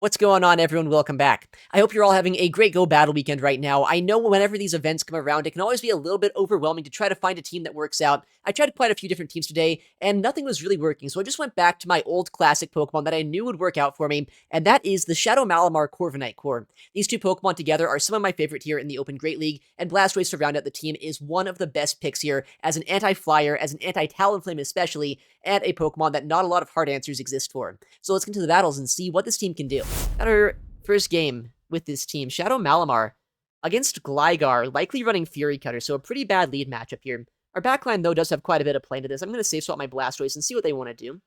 What's going on, everyone? Welcome back. I hope you're all having a great Go Battle weekend right now. I know whenever these events come around, it can always be a little bit overwhelming to try to find a team that works out. I tried quite a few different teams today, and nothing was really working, so I just went back to my old classic Pokemon that I knew would work out for me, and that is the Shadow Malamar Corviknight core. These two Pokemon together are some of my favorite here in the Open Great League, and Blastoise to round out the team is one of the best picks here as an anti-flyer, as an anti-Talonflame especially, and a Pokemon that not a lot of hard answers exist for. So let's get into the battles and see what this team can do. Got our first game with this team, Shadow Malamar against Gligar, likely running Fury Cutter, so a pretty bad lead matchup here. Our backline, though, does have quite a bit of play into this. I'm going to safe swap my Blastoise and see what they want to do.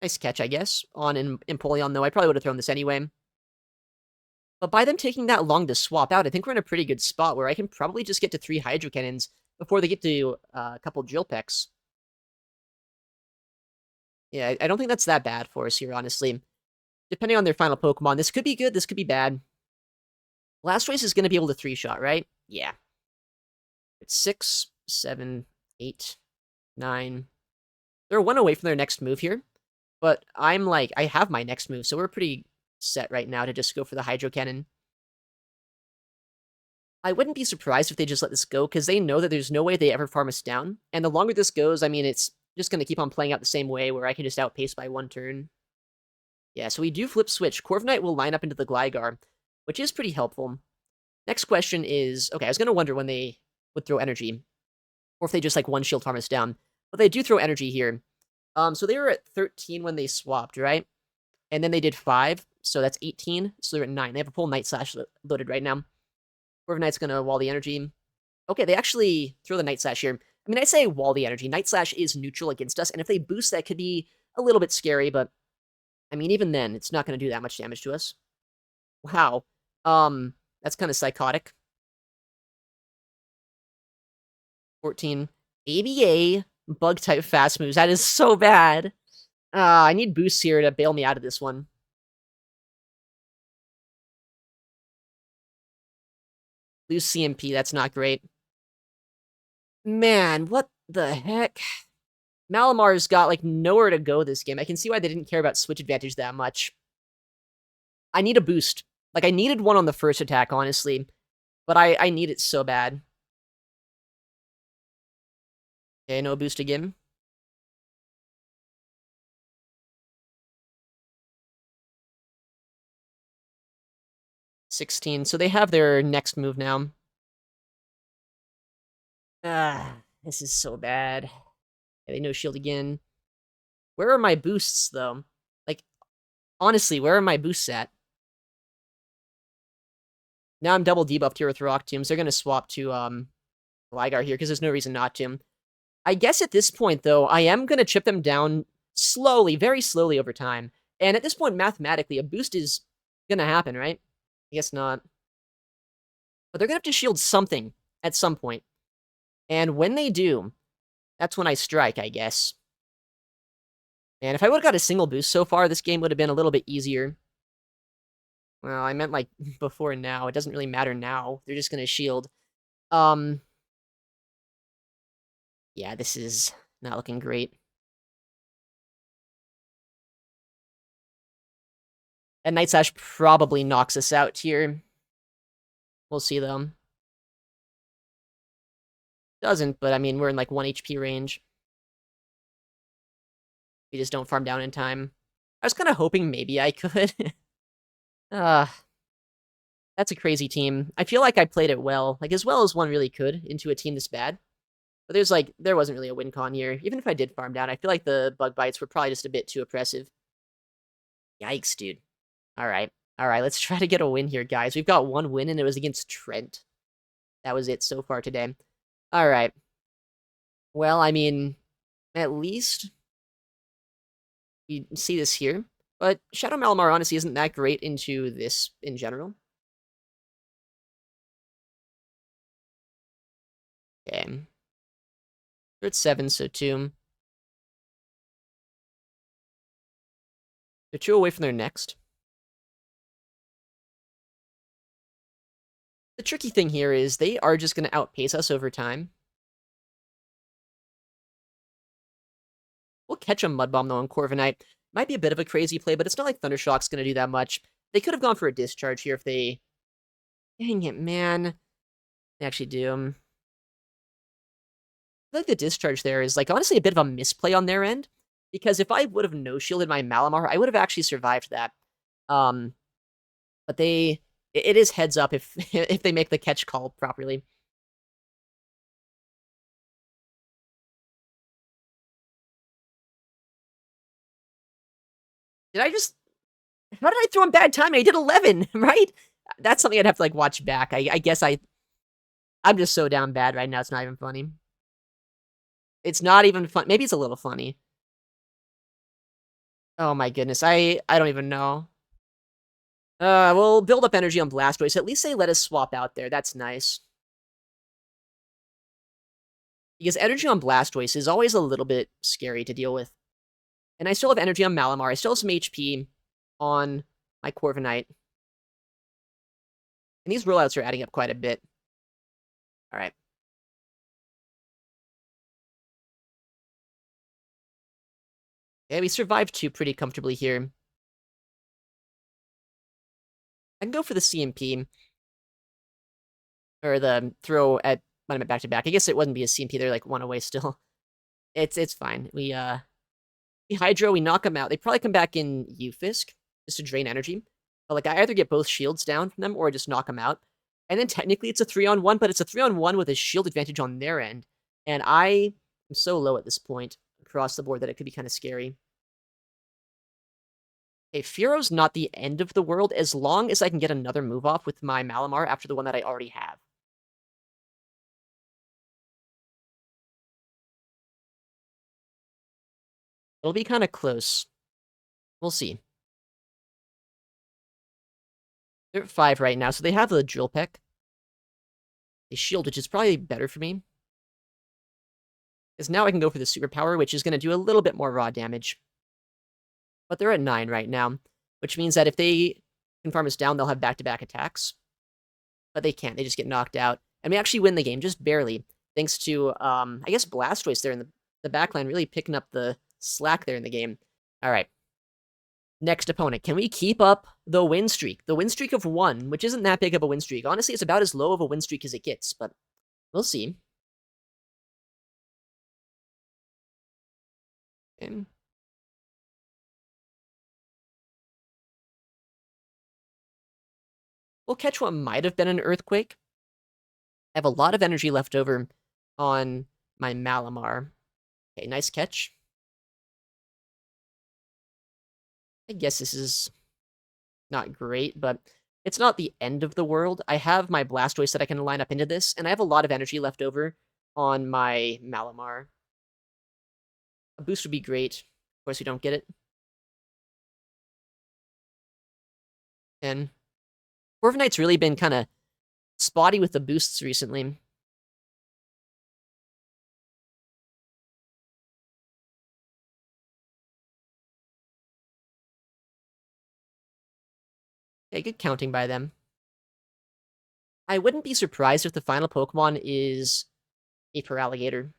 Nice catch, I guess, on Empoleon, though. I probably would have thrown this anyway. But by them taking that long to swap out, I think we're in a pretty good spot where I can probably just get to 3 Hydro Cannons before they get to a couple Drill Pecks. Yeah, I don't think that's that bad for us here, honestly. Depending on their final Pokemon, this could be good, this could be bad. Blastoise is going to be able to 3-shot, right? Yeah. It's 6, 7, 8, 9. They're 1 away from their next move here. But I have my next move, so we're pretty set right now to just go for the Hydro Cannon. I wouldn't be surprised if they just let this go, because they know that there's no way they ever farm us down. And the longer this goes, I mean, it's just going to keep on playing out the same way, where I can just outpace by 1 turn. Yeah, so we do flip switch. Corviknight will line up into the Gligar, which is pretty helpful. Next question is, okay, I was going to wonder when they would throw energy, or if they just, like, one-shield farm us down. But they do throw energy here. So they were at 13 when they swapped, right? And then they did 5, so that's 18, so they're at 9. They have a full Night Slash loaded right now. Corviknight's going to wall the energy. Okay, they actually throw the Night Slash here. I mean, I say wall the energy. Night Slash is neutral against us, and if they boost, that could be a little bit scary, but I mean, even then, it's not going to do that much damage to us. Wow. That's kind of psychotic. 14. ABA, Bug-type fast moves. That is so bad. I need boosts here to bail me out of this one. Lose CMP, that's not great. Man, what the heck? Malamar's got, like, nowhere to go this game. I can see why they didn't care about switch advantage that much. I need a boost. Like, I needed one on the first attack, honestly. But I need it so bad. Okay, no boost again. $16. So they have their next move now. This is so bad. Yeah, they no shield again. Where are my boosts, though? Like, honestly, where are my boosts at? Now I'm double debuffed here with Rock Tombs. They're going to swap to Gligar here, because there's no reason not to. I guess at this point, though, I am going to chip them down slowly, very slowly over time. And at this point, mathematically, a boost is going to happen, right? I guess not. But they're going to have to shield something at some point. And when they do, that's when I strike, I guess. And if I would have got a single boost so far, this game would have been a little bit easier. Well, I meant, like, before and now. It doesn't really matter now. They're just going to shield. Yeah, this is not looking great. And Night Slash probably knocks us out here. We'll see, though. Doesn't, but I mean, we're in, like, 1 HP range. We just don't farm down in time. I was kind of hoping maybe I could. That's a crazy team. I feel like I played it well. Like, as well as one really could into a team this bad. But there wasn't really a win con here. Even if I did farm down, I feel like the bug bites were probably just a bit too oppressive. Yikes, dude. Alright. Alright, let's try to get a win here, guys. We've got 1 win, and it was against Trent. That was it so far today. Alright. Well, I mean, at least you see this here. But Shadow Malamar honestly isn't that great into this in general. Okay. They're at 7, so 2. They're 2 away from their next. The tricky thing here is they are just going to outpace us over time. We'll catch a Mud Bomb, though, on Corviknight. Might be a bit of a crazy play, but it's not like Thundershock's going to do that much. They could have gone for a Discharge here if they... Dang it, man. They actually do. I feel like the Discharge there is, like, honestly a bit of a misplay on their end. Because if I would have no-shielded my Malamar, I would have actually survived that. But they... It is heads up if if they make the catch call properly. Did I just... How did I throw in bad timing? I did 11, right? That's something I'd have to, like, watch back. I guess I'm just so down bad right now, it's not even funny. It's not even fun. Maybe it's a little funny. Oh my goodness, I don't even know. We'll build up energy on Blastoise. At least they let us swap out there. That's nice. Because energy on Blastoise is always a little bit scary to deal with. And I still have energy on Malamar. I still have some HP on my Corviknight. And these rollouts are adding up quite a bit. Alright. Yeah, we survived 2 pretty comfortably here. I can go for the CMP. Or the throw at Monument back-to-back. I guess it wouldn't be a CMP. They're, like, 1 away still. It's fine. We Hydro, we knock them out. They probably come back in Ufisk, just to drain energy. But, like, I either get both shields down from them, or I just knock them out. And then technically it's a 3-on-1, but it's a 3-on-1 with a shield advantage on their end. And I am so low at this point across the board that it could be kind of scary. Okay, Fearo's not the end of the world, as long as I can get another move off with my Malamar after the one that I already have. It'll be kind of close. We'll see. They're at 5 right now, so they have the Drill Peck. They shield, which is probably better for me. Because now I can go for the Superpower, which is going to do a little bit more raw damage. But they're at 9 right now, which means that if they can farm us down, they'll have back-to-back attacks. But they can't. They just get knocked out. And we actually win the game, just barely, thanks to, I guess, Blastoise there in the backline really picking up the slack there in the game. All right. Next opponent. Can we keep up the win streak? The win streak of 1, which isn't that big of a win streak. Honestly, it's about as low of a win streak as it gets, but we'll see. Okay. We'll catch what might have been an Earthquake. I have a lot of energy left over on my Malamar. Okay, nice catch. I guess this is not great, but it's not the end of the world. I have my Blastoise that I can line up into this, and I have a lot of energy left over on my Malamar. A boost would be great. Of course, we don't get it. And Corviknight's really been kind of spotty with the boosts recently. Okay, good counting by them. I wouldn't be surprised if the final Pokemon is a Feraligatr.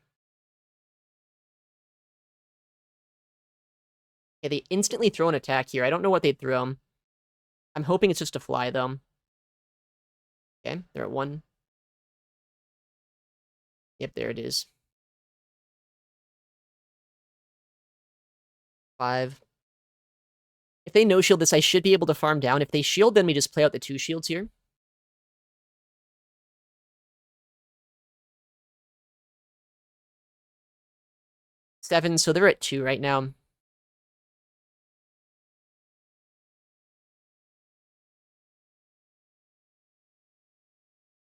Okay, they instantly throw an attack here. I don't know what they'd throw. I'm hoping it's just a fly, though. Okay, they're at 1. Yep, there it is. 5. If they no-shield this, I should be able to farm down. If they shield, then we just play out the 2 shields here. Seven, so they're at 2 right now.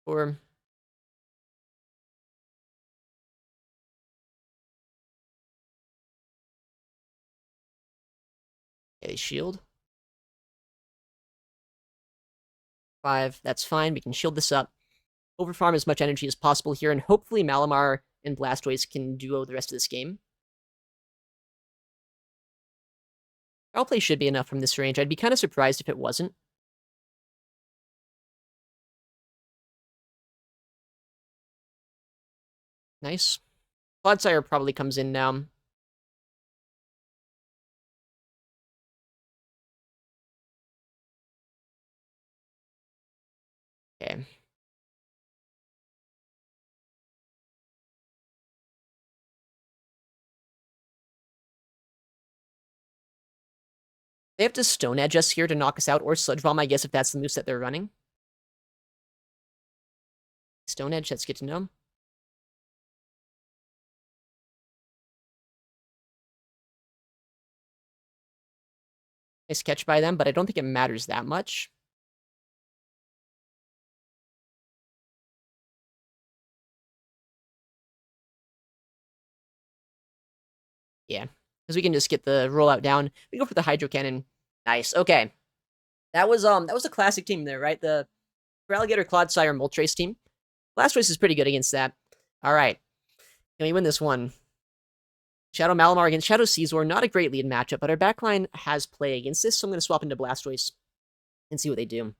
Or okay, shield. 5, that's fine. We can shield this up. Overfarm as much energy as possible here, and hopefully Malamar and Blastoise can duo the rest of this game. Foul play should be enough from this range. I'd be kind of surprised if it wasn't. Nice. Clodsire probably comes in now. Okay. They have to Stone Edge us here to knock us out, or Sludge Bomb, I guess, if that's the moveset they're running. Stone Edge, that's good to know. Nice catch by them, but I don't think it matters that much. Yeah, because we can just get the rollout down. We go for the Hydro Cannon. Nice. Okay, that was a classic team there, right? The Alligator Clodsire Moltres team. Blastoise is pretty good against that. All right, can we win this one? Shadow Malamar against Shadow Caesar. Not a great lead matchup, but our backline has play against this, so I'm going to swap into Blastoise and see what they do.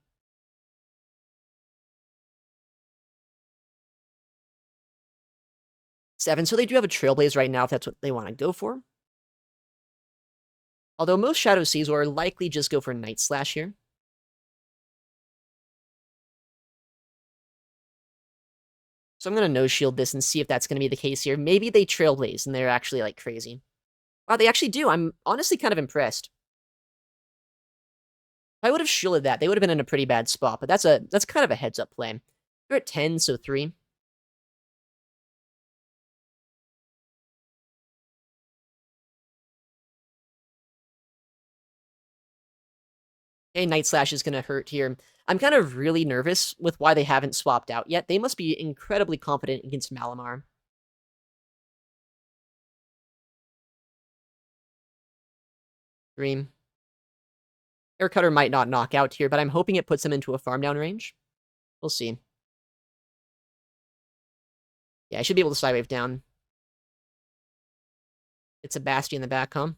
7, so they do have a Trailblaze right now if that's what they want to go for. Although most Shadow Caesar likely just go for Night Slash here. So I'm going to no-shield this and see if that's going to be the case here. Maybe they Trailblaze and they're actually, like, crazy. Wow, they actually do. I'm honestly kind of impressed. If I would have shielded that, they would have been in a pretty bad spot, but that's kind of a heads-up play. They're at 10, so 3. Okay, Night Slash is going to hurt here. I'm kind of really nervous with why they haven't swapped out yet. They must be incredibly confident against Malamar. Dream. Air Cutter might not knock out here, but I'm hoping it puts them into a farm down range. We'll see. Yeah, I should be able to Psywave down. It's a Bastion in the back, huh?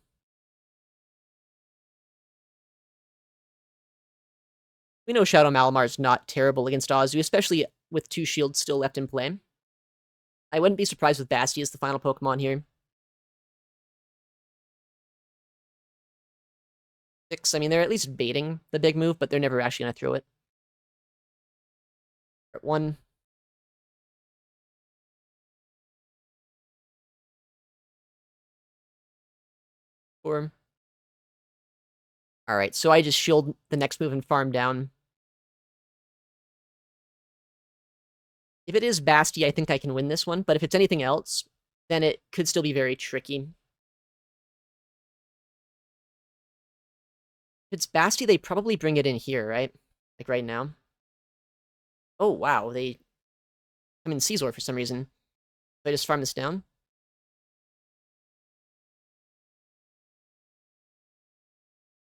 We know Shadow Malamar is not terrible against Azu, especially with 2 shields still left in play. I wouldn't be surprised with Basti as the final Pokemon here. 6, I mean, they're at least baiting the big move, but they're never actually going to throw it. 1. Four. Alright, so I just shield the next move and farm down. If it is Basti, I think I can win this one, but if it's anything else, then it could still be very tricky. If it's Basti, they probably bring it in here, right? Like right now. Oh, wow, they come in Caesar for some reason. So I just farm this down.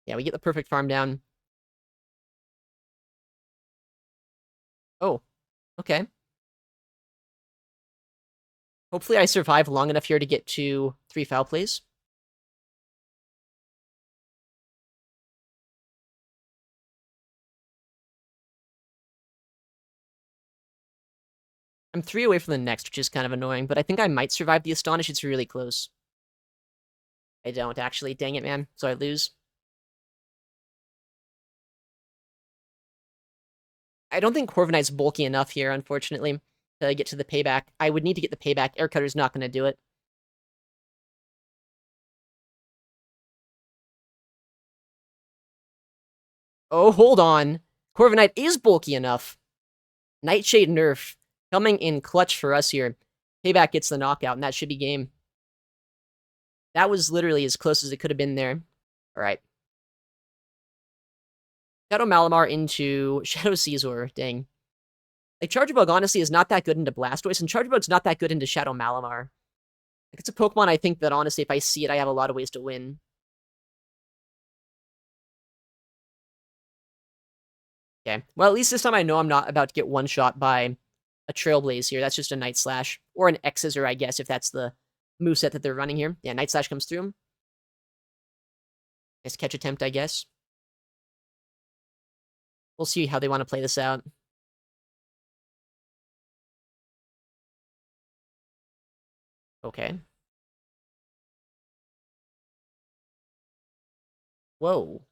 Yeah, we get the perfect farm down. Oh, okay. Hopefully I survive long enough here to get to 3 foul plays. I'm 3 away from the next, which is kind of annoying, but I think I might survive the Astonish. It's really close. I don't, actually. Dang it, man. So I lose. I don't think Corviknight's bulky enough here, unfortunately, to get to the payback. I would need to get the payback. Air Cutter's not going to do it. Oh, hold on. Corviknight is bulky enough. Nightshade nerf coming in clutch for us here. Payback gets the knockout, and that should be game. That was literally as close as it could have been there. All right. Shadow Malamar into Shadow Caesar. Dang. Like, Charge Bug, honestly, is not that good into Blastoise, and Charge Bug's not that good into Shadow Malamar. Like, it's a Pokemon I think that, honestly, if I see it, I have a lot of ways to win. Okay. Well, at least this time I know I'm not about to get one-shot by a Trailblaze here. That's just a Night Slash. Or an X-Scissor, I guess, if that's the moveset that they're running here. Yeah, Night Slash comes through him. Nice catch attempt, I guess. We'll see how they want to play this out. Okay. Whoa.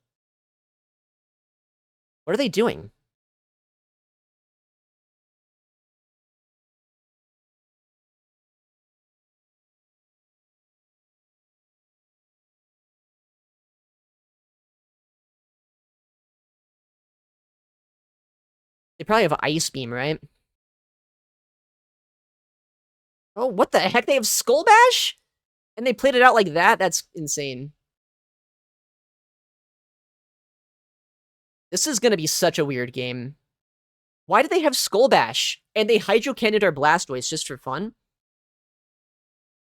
What are they doing? They probably have Ice Beam, right? Oh, what the heck? They have Skull Bash? And they played it out like that? That's insane. This is gonna be such a weird game. Why do they have Skull Bash? And they Hydro Cannoned our Blastoise just for fun?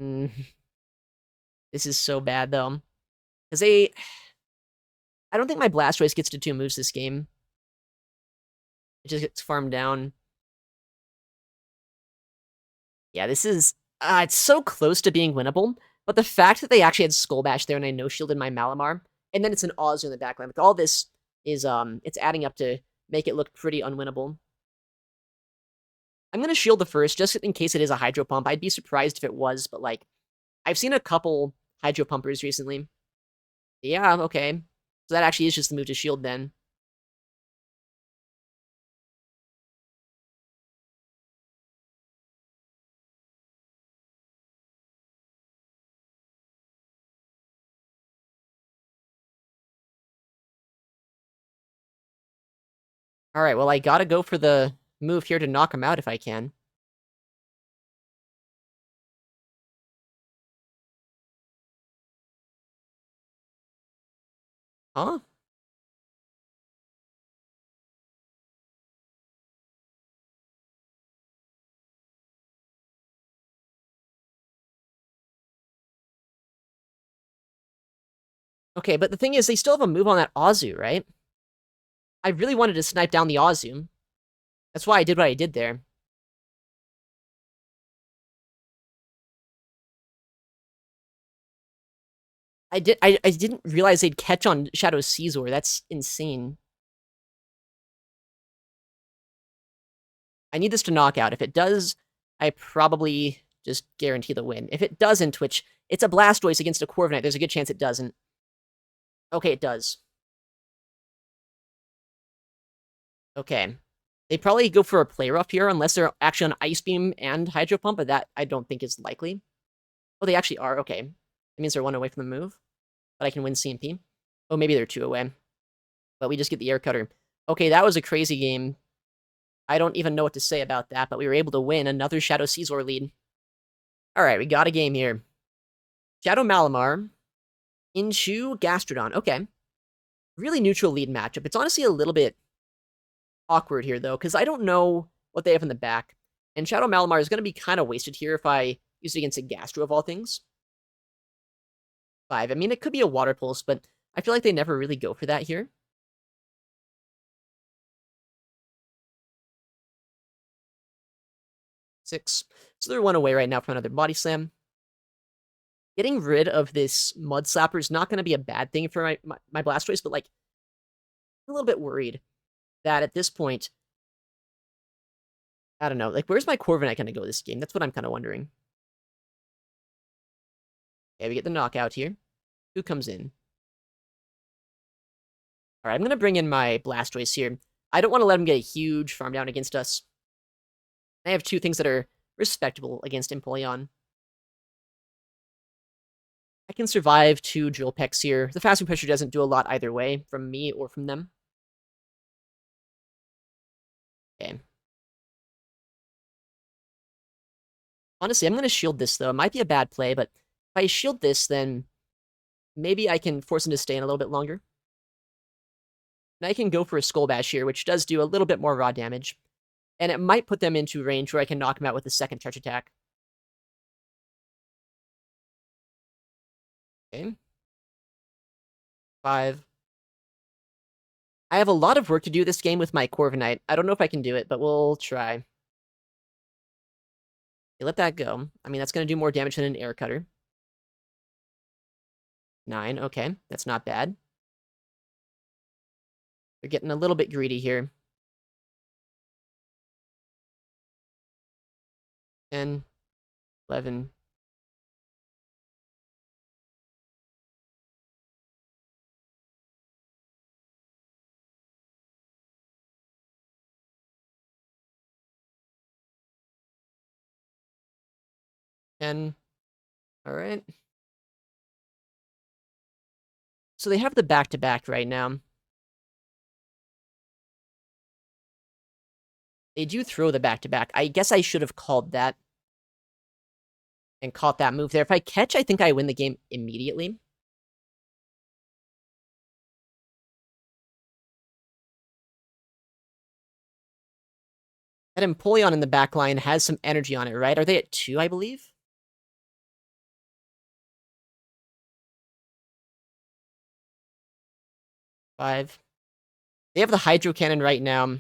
Mm, this is so bad, though. Because they... I don't think my Blastoise gets to 2 moves this game. It just gets farmed down. Yeah, this is... it's so close to being winnable, but the fact that they actually had Skull Bash there and I no-shielded my Malamar, and then it's an Ozu in the backline, like all this is, it's adding up to make it look pretty unwinnable. I'm gonna shield the first, just in case it is a Hydro Pump. I'd be surprised if it was, but, like, I've seen a couple Hydro Pumpers recently. Yeah, okay. So that actually is just the move to shield then. Alright, well, I gotta go for the move here to knock him out if I can. Huh? Okay, but the thing is, they still have a move on that Ozu, right? I really wanted to snipe down the Ozu. That's why I did what I did there. I didn't realize they'd catch on Shadow Caesar. That's insane. I need this to knock out. If it does, I probably just guarantee the win. If it doesn't, which it's a Blastoise against a Corviknight, there's a good chance it doesn't. Okay, it does. Okay. They probably go for a Play Rough here, unless they're actually on Ice Beam and Hydro Pump, but that I don't think is likely. Oh, they actually are. Okay. That means they're 1 away from the move. But I can win CMP. Oh, maybe they're 2 away. But we just get the Air Cutter. Okay, that was a crazy game. I don't even know what to say about that, but we were able to win another Shadow Caesar lead. Alright, we got a game here. Shadow Malamar into Gastrodon. Okay. Really neutral lead matchup. It's honestly a little bit awkward here, though, because I don't know what they have in the back. And Shadow Malamar is going to be kind of wasted here if I use it against a Gastro of all things. 5. I mean, it could be a Water Pulse, but I feel like they never really go for that here. 6. So they're 1 away right now from another Body Slam. Getting rid of this Mud Slapper is not going to be a bad thing for my Blastoise, but, like, I'm a little bit worried that at this point, I don't know, like, where's my Corviknight going to go this game? That's what I'm kind of wondering. Okay, we get the knockout here. Who comes in? Alright, I'm going to bring in my Blastoise here. I don't want to let him get a huge farm down against us. I have 2 things that are respectable against Empoleon. I can survive 2 Drill Pecks here. The Fasting Pressure doesn't do a lot either way, from me or from them. Okay. Honestly, I'm going to shield this, though. It might be a bad play, but if I shield this, then maybe I can force him to stay in a little bit longer. And I can go for a Skull Bash here, which does do a little bit more raw damage. And it might put them into range where I can knock him out with a second charge attack. Okay. 5. I have a lot of work to do this game with my Corviknight. I don't know if I can do it, but we'll try. Okay, let that go. I mean, that's going to do more damage than an Air Cutter. 9, okay. That's not bad. They're getting a little bit greedy here. 10, 11. All right. So they have the back-to-back right now. They do throw the back-to-back. I guess I should have called that and caught that move there. If I catch, I think I win the game immediately. That Empoleon in the back line has some energy on it, right? Are they at 2, I believe? Five. They have the Hydro Cannon right now.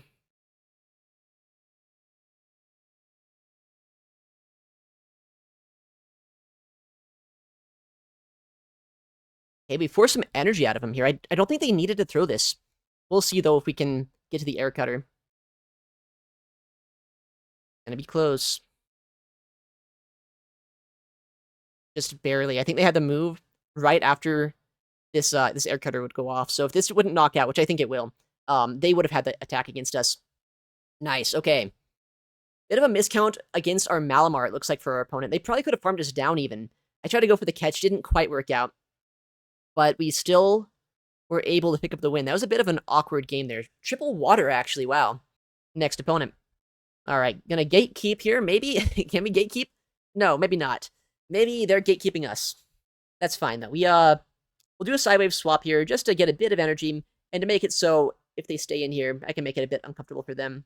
Okay, we forced some energy out of him here. I don't think they needed to throw this. We'll see, though, if we can get to the air cutter. Gonna be close. Just barely. I think they had the move right after this this air cutter would go off. So if this wouldn't knock out, which I think it will, they would have had the attack against us. Nice. Okay. Bit of a miscount against our Malamar, it looks like, for our opponent. They probably could have farmed us down even. I tried to go for the catch, didn't quite work out. But we still were able to pick up the win. That was a bit of an awkward game there. Triple water, actually. Wow. Next opponent. All right. Gonna gatekeep here, maybe? Can we gatekeep? No, maybe not. Maybe they're gatekeeping us. That's fine, though. We'll do a sidewave swap here just to get a bit of energy and to make it so if they stay in here, I can make it a bit uncomfortable for them.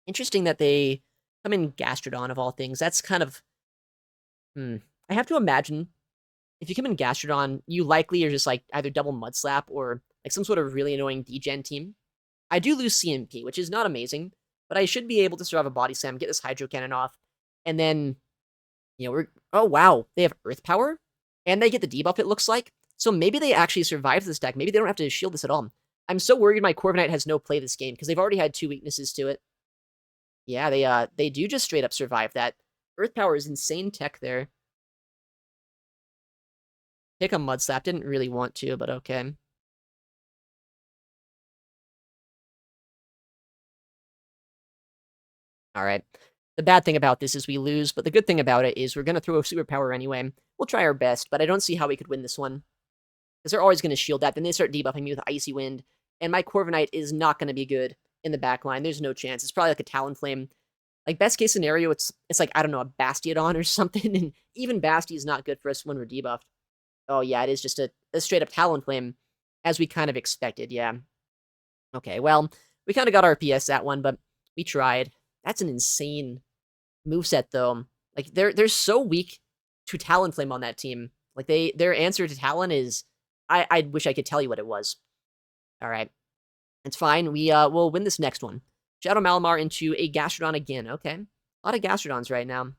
Interesting that they come in Gastrodon, of all things. That's kind of... I have to imagine, if you come in Gastrodon, you likely are just, like, either double Mud Slap or, like, some sort of really annoying degen team. I do lose CMP, which is not amazing, but I should be able to survive a Body Slam, get this Hydro Cannon off, and then, you know, oh, wow, they have Earth Power, and they get the debuff, it looks like, so maybe they actually survive this deck. Maybe they don't have to shield this at all. I'm so worried my Corviknight has no play this game, because they've already had 2 weaknesses to it. Yeah, they do just straight up survive that. Earth Power is insane tech there. Pick a Mud Slap, didn't really want to, but okay. Alright. The bad thing about this is we lose, but the good thing about it is we're going to throw a superpower anyway. We'll try our best, but I don't see how we could win this one. Because they're always going to shield that, then they start debuffing me with Icy Wind, and my Corviknight is not going to be good in the back line. There's no chance. It's probably like a Talonflame. Like, best case scenario, it's like, I don't know, a Bastiodon or something, and even Basti is not good for us when we're debuffed. Oh, yeah, it is just a straight-up Talonflame, as we kind of expected, yeah. Okay, well, we kind of got our PS that one, but we tried. That's an insane moveset, though. Like, they're so weak to Talonflame on that team. Like, their answer to Talon is... I wish I could tell you what it was. Alright. It's fine. We'll win this next one. Shadow Malamar into a Gastrodon again. Okay. A lot of Gastrodons right now.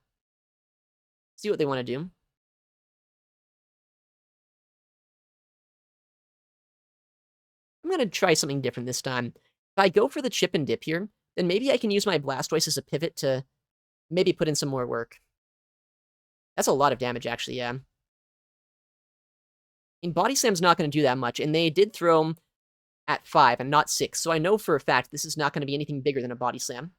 See what they want to do. I'm going to try something different this time. If I go for the chip and dip here, then maybe I can use my Blastoise as a pivot to maybe put in some more work. That's a lot of damage, actually, yeah. I mean, Body Slam's not going to do that much, and they did throw him at 5 and not 6, so I know for a fact this is not going to be anything bigger than a Body Slam.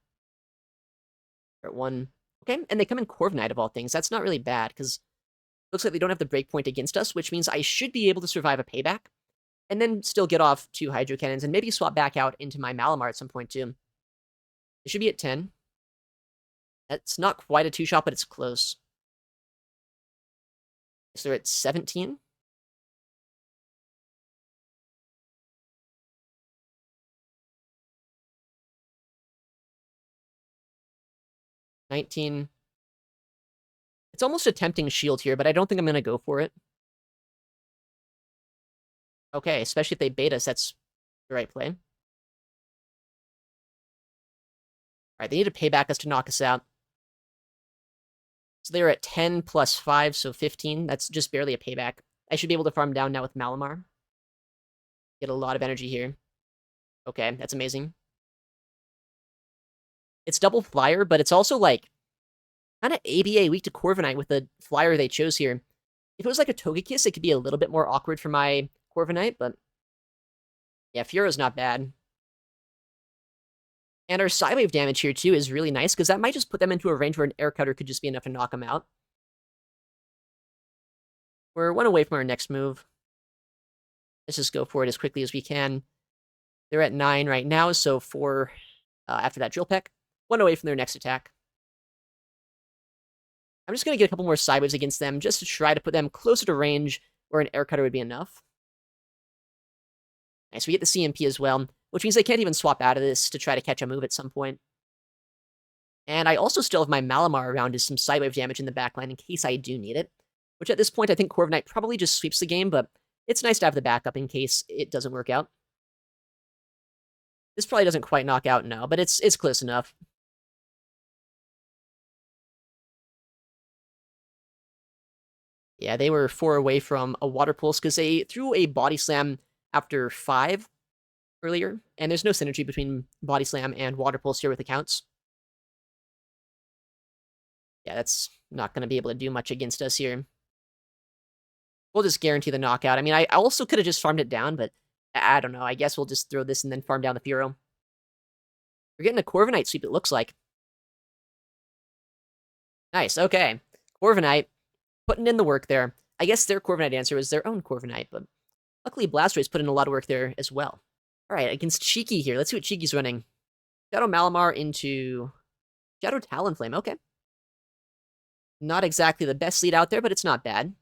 They're at 1. Okay, and they come in Corviknight of all things. That's not really bad, because it looks like they don't have the breakpoint against us, which means I should be able to survive a payback, and then still get off 2 Hydro Cannons, and maybe swap back out into my Malamar at some point, too. It should be at 10. That's not quite a 2-shot, but it's close. So they're at 17. $19. It's almost a tempting shield here, but I don't think I'm going to go for it. Okay, especially if they bait us, that's the right play. Alright, they need to pay back us to knock us out. So they're at 10 plus 5, so 15. That's just barely a payback. I should be able to farm down now with Malamar. Get a lot of energy here. Okay, that's amazing. It's double flyer, but it's also, like, kind of ABA weak to Corviknight with the flyer they chose here. If it was like a Togekiss, it could be a little bit more awkward for my Corviknight, but... yeah, Fura's not bad. And our Psywave damage here, too, is really nice, because that might just put them into a range where an Air Cutter could just be enough to knock them out. We're one away from our next move. Let's just go for it as quickly as we can. They're at 9 right now, so 4 after that Drill Peck. 1 away from their next attack. I'm just going to get a couple more sideways against them just to try to put them closer to range where an air cutter would be enough. Nice, we get the CMP as well, which means they can't even swap out of this to try to catch a move at some point. And I also still have my Malamar around as some sidewave damage in the backline in case I do need it. Which at this point, I think Corviknight probably just sweeps the game, but it's nice to have the backup in case it doesn't work out. This probably doesn't quite knock out, no, but it's close enough. Yeah, they were 4 away from a Water Pulse because they threw a Body Slam after 5 earlier, and there's no synergy between Body Slam and Water Pulse here with accounts. Yeah, that's not going to be able to do much against us here. We'll just guarantee the knockout. I mean, I also could have just farmed it down, but I don't know. I guess we'll just throw this and then farm down the Fearow. We're getting a Corviknight sweep, it looks like. Nice, okay. Corviknight, putting in the work there. I guess their Corviknight answer was their own Corviknight, but luckily Blastoise put in a lot of work there as well. Alright, against Cheeky here. Let's see what Cheeky's running. Shadow Malamar into Shadow Talonflame, okay. Not exactly the best lead out there, but it's not bad.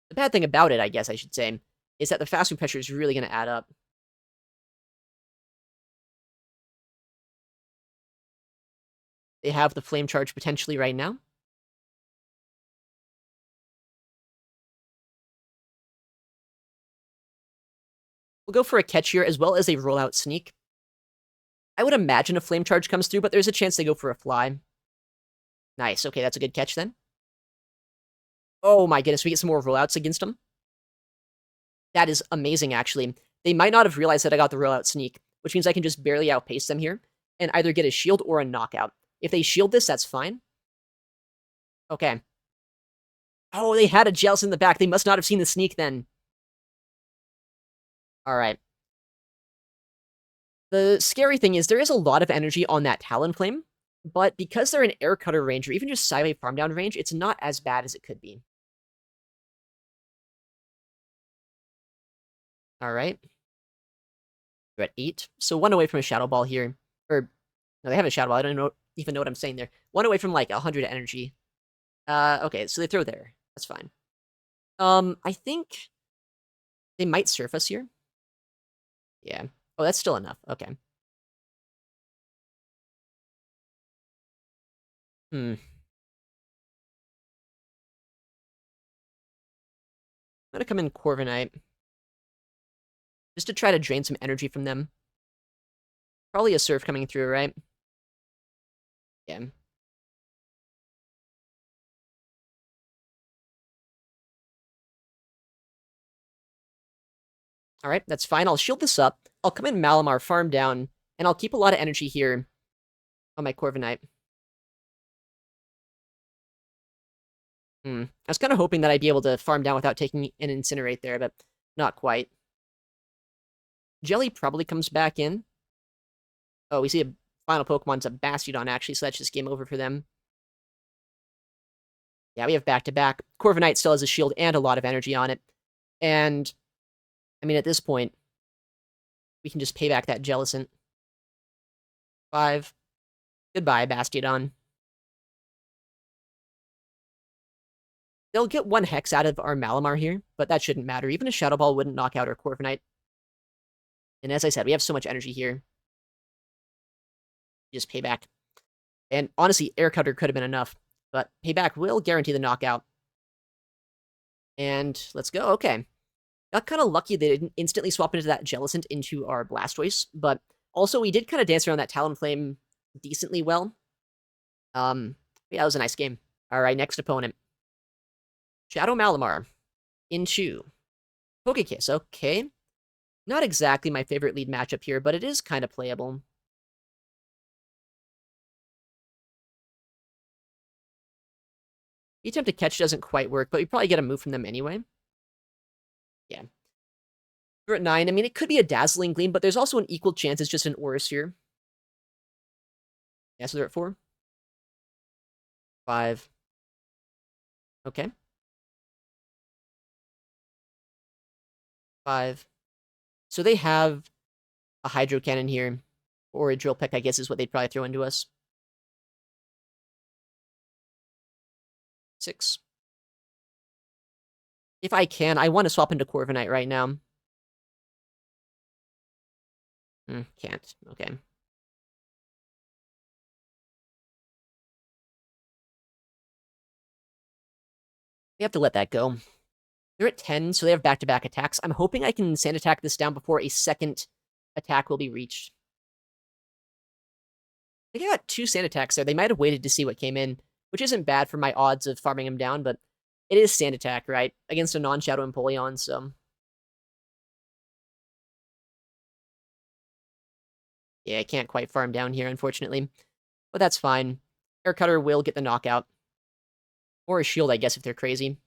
The bad thing about it, I guess I should say, is that the fast move pressure is really going to add up. They have the Flame Charge potentially right now. We'll go for a catch here, as well as a rollout sneak. I would imagine a Flame Charge comes through, but there's a chance they go for a fly. Nice, okay, that's a good catch then. Oh my goodness, we get some more rollouts against them. That is amazing, actually. They might not have realized that I got the rollout sneak, which means I can just barely outpace them here, and either get a shield or a knockout. If they shield this, that's fine. Okay. Oh, they had a Jealous in the back. They must not have seen the sneak then. Alright. The scary thing is there is a lot of energy on that Talonflame, but because they're an Air Cutter range, or even just Sidewave Farm Down range, it's not as bad as it could be. Alright. We're at 8. So 1 away from a Shadow Ball here. Or, no, they have a Shadow Ball. I don't even know what I'm saying there. 1 away from, like, 100 energy. Okay, so they throw there. That's fine. I think they might Surf us here. Yeah. Oh, that's still enough. Okay. I'm gonna come in Corviknight. Just to try to drain some energy from them. Probably a Surf coming through, right? Yeah. Alright, that's fine. I'll shield this up. I'll come in Malamar, farm down, and I'll keep a lot of energy here on my Corviknight. I was kind of hoping that I'd be able to farm down without taking an Incinerate there, but not quite. Jelly probably comes back in. Oh, we see a final Pokemon's a Bastiodon, actually, so that's just game over for them. Yeah, we have back-to-back. Corviknight still has a shield and a lot of energy on it. And, I mean, at this point, we can just pay back that Jellicent. 5. Goodbye, Bastiodon. They'll get 1 Hex out of our Malamar here, but that shouldn't matter. Even a Shadow Ball wouldn't knock out our Corviknight. And as I said, we have so much energy here. Just payback. And honestly, Air Cutter could have been enough, but payback will guarantee the knockout. And let's go. Okay. Got kind of lucky they didn't instantly swap into that Jellicent into our Blastoise, but also we did kind of dance around that Talonflame decently well. Yeah, that was a nice game. All right, next opponent. Shadow Malamar into Pokekiss. Okay. Not exactly my favorite lead matchup here, but it is kind of playable. The attempt to catch doesn't quite work, but we probably get a move from them anyway. Yeah. We're at 9. I mean, it could be a Dazzling Gleam, but there's also an equal chance it's just an Aura Sphere. Yeah, so they're at 4. 5. Okay. 5. So they have a Hydro Cannon here, or a Drill Peck, I guess, is what they'd probably throw into us. 6. If I can, I want to swap into Corviknight right now. Can't. Okay. We have to let that go. They're at 10, so they have back-to-back attacks. I'm hoping I can Sand Attack this down before a second attack will be reached. I think I got 2 Sand Attacks there. They might have waited to see what came in, which isn't bad for my odds of farming him down, but it is Sand Attack, right? Against a non-Shadow Empoleon, so... Yeah, I can't quite farm down here, unfortunately. But that's fine. Air Cutter will get the knockout. Or a shield, I guess, if they're crazy.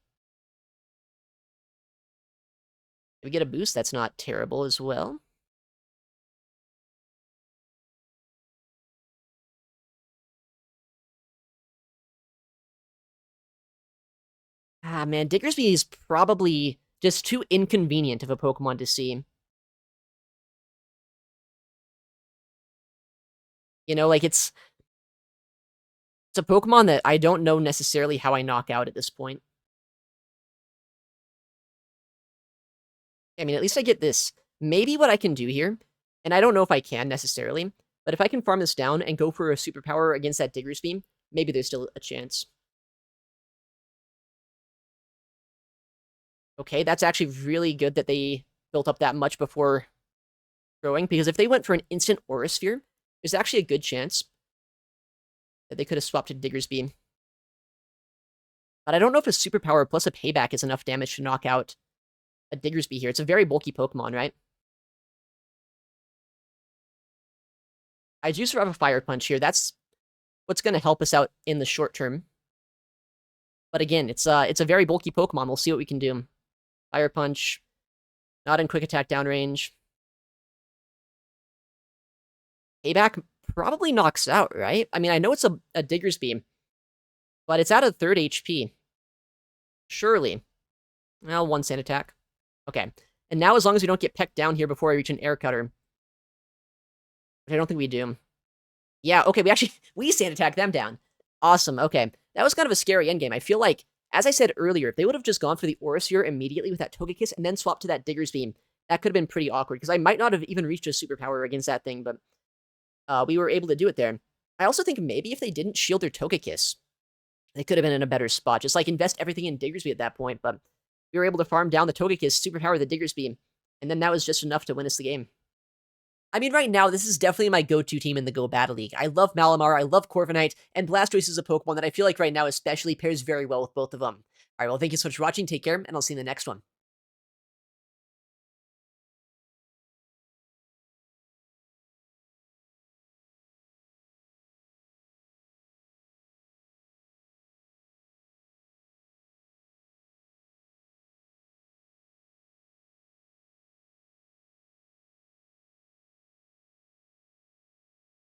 If we get a boost, that's not terrible as well. Ah, man, Diggersby is probably just too inconvenient of a Pokemon to see. You know, like, it's a Pokemon that I don't know necessarily how I knock out at this point. I mean, at least I get this. Maybe what I can do here, and I don't know if I can necessarily, but if I can farm this down and go for a superpower against that Diggersby, maybe there's still a chance. Okay, that's actually really good that they built up that much before throwing, because if they went for an instant Aura Sphere, there's actually a good chance that they could have swapped to Diggersby. But I don't know if a superpower plus a payback is enough damage to knock out a Diggersby here. It's a very bulky Pokemon, right? I do survive a Fire Punch here. That's what's going to help us out in the short term. But again, it's a very bulky Pokemon. We'll see what we can do. Fire Punch, not in Quick Attack downrange. Payback probably knocks out, right? I mean, I know it's a Diggersby, but it's out of 3rd HP. Surely. Well, 1 Sand Attack. Okay. And now, as long as we don't get pecked down here before I reach an Air Cutter, which I don't think we do. Yeah, okay, we Sand Attack them down. Awesome, okay. That was kind of a scary endgame. I feel like, as I said earlier, if they would have just gone for the Aura Sphere immediately with that Togekiss and then swapped to that Diggersby, that could have been pretty awkward, because I might not have even reached a superpower against that thing, but we were able to do it there. I also think maybe if they didn't shield their Togekiss, they could have been in a better spot. Just, like, invest everything in Diggersby at that point, but we were able to farm down the Togekiss, superpower the Diggersby, and then that was just enough to win us the game. I mean, right now, this is definitely my go-to team in the Go Battle League. I love Malamar, I love Corviknight, and Blastoise is a Pokemon that I feel like right now especially pairs very well with both of them. Alright, well, thank you so much for watching, take care, and I'll see you in the next one.